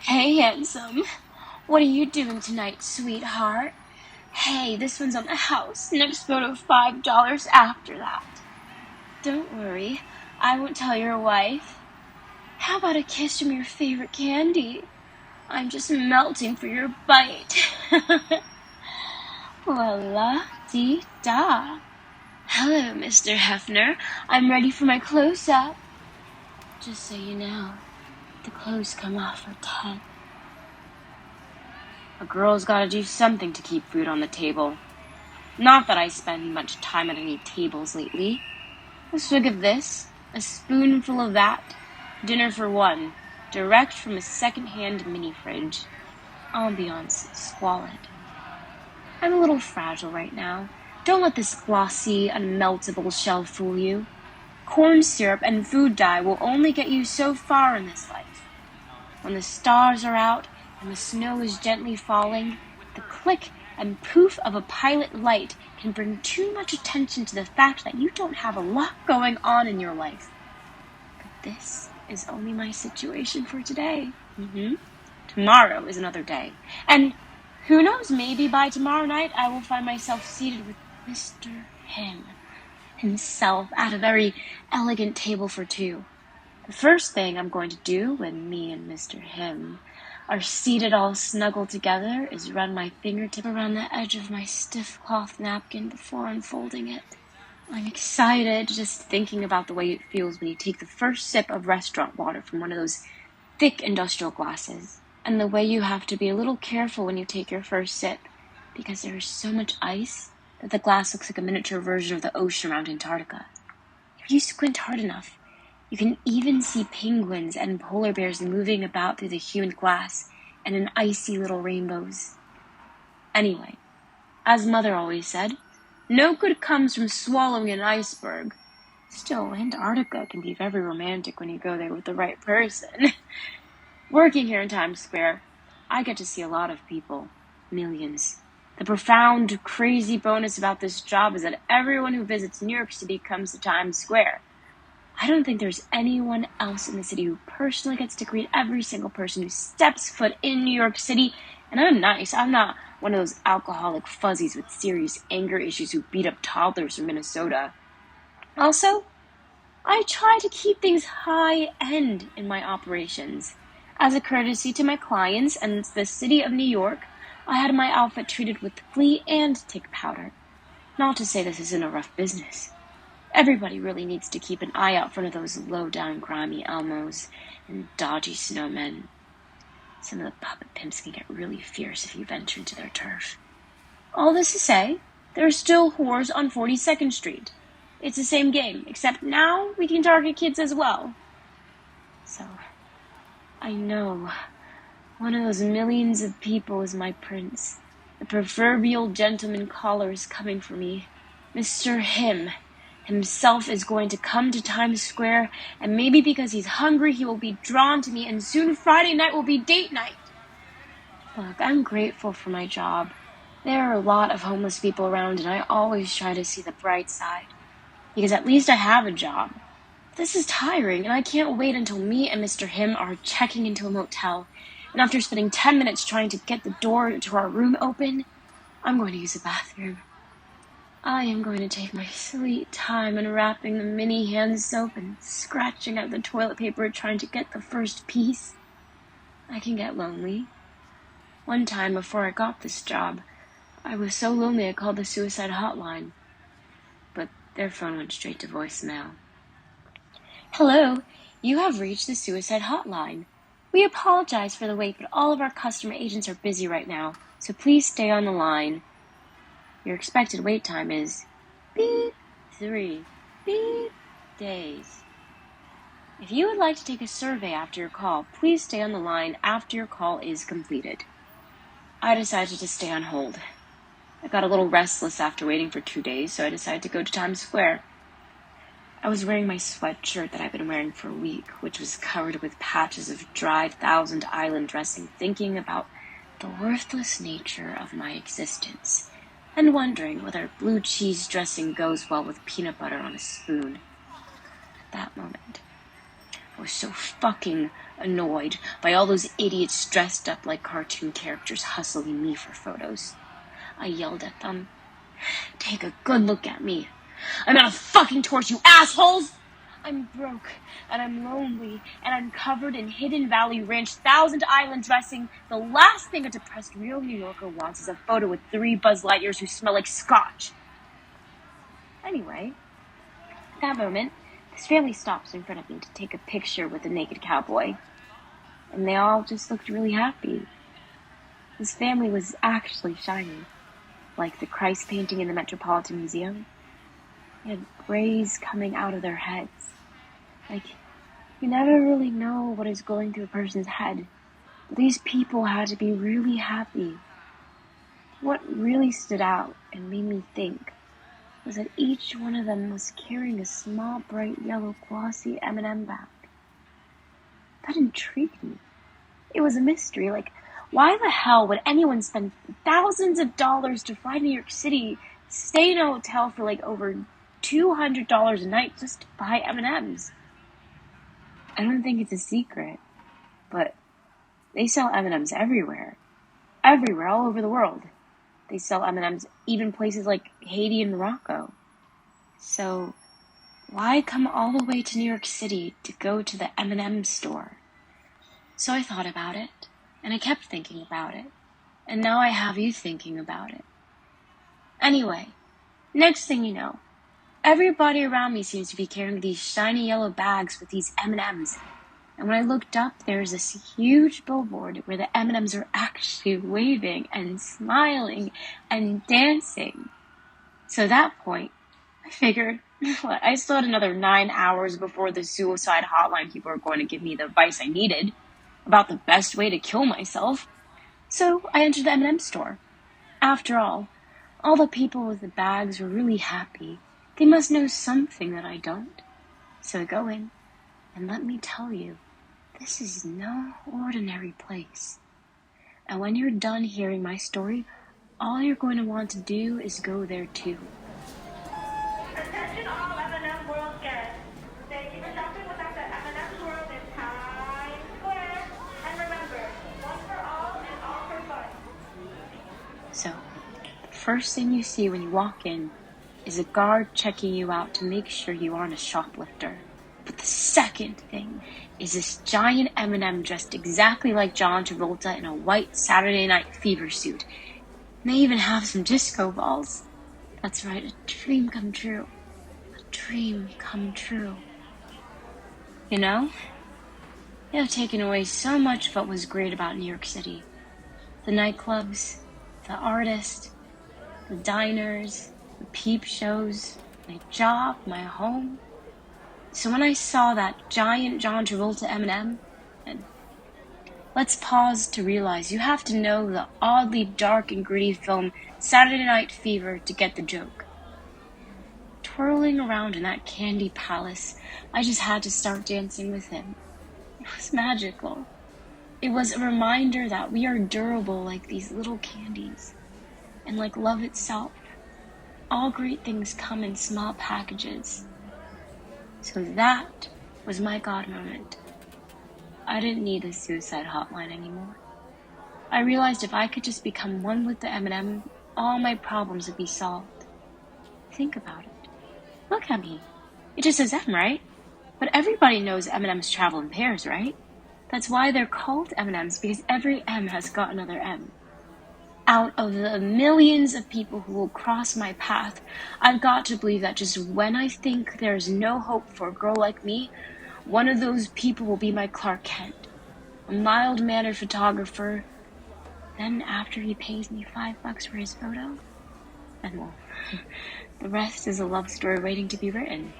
Hey, handsome. What are you doing tonight, sweetheart? Hey, this one's on the house. Next photo $5 after that. Don't worry, I won't tell your wife. How about a kiss from your favorite candy? I'm just melting for your bite. Voila-dee-da. Hello, Mr. Hefner. I'm ready for my close-up. Just so you know, the clothes come off at 10. A girl's gotta do something to keep food on the table. Not that I spend much time at any tables lately. A swig of this, a spoonful of that, dinner for one, direct from a second-hand mini-fridge. Ambiance squalid. I'm a little fragile right now. Don't let this glossy, unmeltable shell fool you. Corn syrup and food dye will only get you so far in this life. When the stars are out and the snow is gently falling, the click and poof of a pilot light can bring too much attention to the fact that you don't have a lot going on in your life. But this is only my situation for today. Tomorrow is another day. And who knows, maybe by tomorrow night I will find myself seated with Mr. himself at a very elegant table for two. The first thing I'm going to do when me and Mr. Him are seated all snuggled together is run my fingertip around the edge of my stiff cloth napkin before unfolding it. I'm excited just thinking about the way it feels when you take the first sip of restaurant water from one of those thick industrial glasses, and the way you have to be a little careful when you take your first sip, because there is so much ice that the glass looks like a miniature version of the ocean around Antarctica. If you squint hard enough, you can even see penguins and polar bears moving about through the humid glass and in icy little rainbows. Anyway, as Mother always said, no good comes from swallowing an iceberg. Still, Antarctica can be very romantic when you go there with the right person. Working here in Times Square, I get to see a lot of people. Millions. The profound, crazy bonus about this job is that everyone who visits New York City comes to Times Square. I don't think there's anyone else in the city who personally gets to greet every single person who steps foot in New York City. And I'm nice. I'm not one of those alcoholic fuzzies with serious anger issues who beat up toddlers from Minnesota. Also, I try to keep things high-end in my operations. As a courtesy to my clients and the city of New York, I had my outfit treated with flea and tick powder. Not to say this isn't a rough business. Everybody really needs to keep an eye out for one of those low-down, grimy Elmos and dodgy snowmen. Some of the puppet pimps can get really fierce if you venture into their turf. All this to say, there are still whores on 42nd Street. It's the same game, except now we can target kids as well. So, I know one of those millions of people is my prince. The proverbial gentleman caller is coming for me. Mr. Himself is going to come to Times Square, and maybe because he's hungry he will be drawn to me, and soon Friday night will be date night. Look, I'm grateful for my job. There are a lot of homeless people around, and I always try to see the bright side, because at least I have a job. This is tiring, and I can't wait until me and Mr. Him are checking into a motel, and after spending 10 minutes trying to get the door to our room open, I'm going to use the bathroom. I am going to take my sweet time unwrapping the mini hand soap and scratching at the toilet paper trying to get the first piece. I can get lonely. One time before I got this job, I was so lonely I called the suicide hotline. But their phone went straight to voicemail. Hello, you have reached the suicide hotline. We apologize for the wait, but all of our customer agents are busy right now, so please stay on the line. Your expected wait time is beep 3 beep days. If you would like to take a survey after your call, please stay on the line after your call is completed. I decided to stay on hold. I got a little restless after waiting for 2 days, so I decided to go to Times Square. I was wearing my sweatshirt that I've been wearing for a week, which was covered with patches of dried Thousand Island dressing, thinking about the worthless nature of my existence, and wondering whether blue cheese dressing goes well with peanut butter on a spoon. At that moment, I was so fucking annoyed by all those idiots dressed up like cartoon characters hustling me for photos. I yelled at them. Take a good look at me. I'm on a fucking torch, you assholes! I'm broke, and I'm lonely, and I'm covered in Hidden Valley Ranch Thousand Island dressing. The last thing a depressed real New Yorker wants is a photo with 3 Buzz Lightyears who smell like scotch. Anyway, at that moment, this family stops in front of me to take a picture with a naked cowboy. And they all just looked really happy. This family was actually shiny, like the Christ painting in the Metropolitan Museum. They had rays coming out of their heads. Like, you never really know what is going through a person's head. But these people had to be really happy. What really stood out and made me think was that each one of them was carrying a small, bright yellow, glossy M&M bag. That intrigued me. It was a mystery. Like, why the hell would anyone spend thousands of dollars to fly to New York City, stay in a hotel for like over $200 a night just to buy M&Ms? I don't think it's a secret, but they sell M&Ms everywhere. Everywhere, all over the world. They sell M&Ms even places like Haiti and Morocco. So, why come all the way to New York City to go to the M&M store? So I thought about it, and I kept thinking about it, and now I have you thinking about it. Anyway, next thing you know, everybody around me seems to be carrying these shiny yellow bags with these M&Ms. And when I looked up, there's this huge billboard where the M&Ms are actually waving and smiling and dancing. So at that point, I figured, I still had another 9 hours before the suicide hotline people were going to give me the advice I needed about the best way to kill myself. So I entered the M&M store. After all the people with the bags were really happy. They must know something that I don't. So I go in, and let me tell you, this is no ordinary place. And when you're done hearing my story, all you're going to want to do is go there too. Attention all M&M World guests. Thank you for shopping with us at M&M World in Times Square. And remember, one for all and all for fun. So, the first thing you see when you walk in is a guard checking you out to make sure you aren't a shoplifter. But the second thing is this giant M&M dressed exactly like John Travolta in a white Saturday Night Fever suit. And they even have some disco balls. That's right, a dream come true. A dream come true. You know, they have taken away so much of what was great about New York City. The nightclubs, the artists, the diners, the peep shows, my job, my home. So when I saw that giant John Travolta M&M, and let's pause to realize you have to know the oddly dark and gritty film Saturday Night Fever to get the joke. Twirling around in that candy palace, I just had to start dancing with him. It was magical. It was a reminder that we are durable like these little candies. And like love itself, all great things come in small packages. So that was my God moment. I didn't need the suicide hotline anymore. I realized if I could just become one with the M&M, all my problems would be solved. Think about it. Look at me. It just says M, right? But everybody knows M&Ms travel in pairs, right? That's why they're called M&Ms, because every M has got another M. Out of the millions of people who will cross my path, I've got to believe that just when I think there's no hope for a girl like me, one of those people will be my Clark Kent, a mild-mannered photographer. Then after he pays me $5 for his photo, and well, the rest is a love story waiting to be written.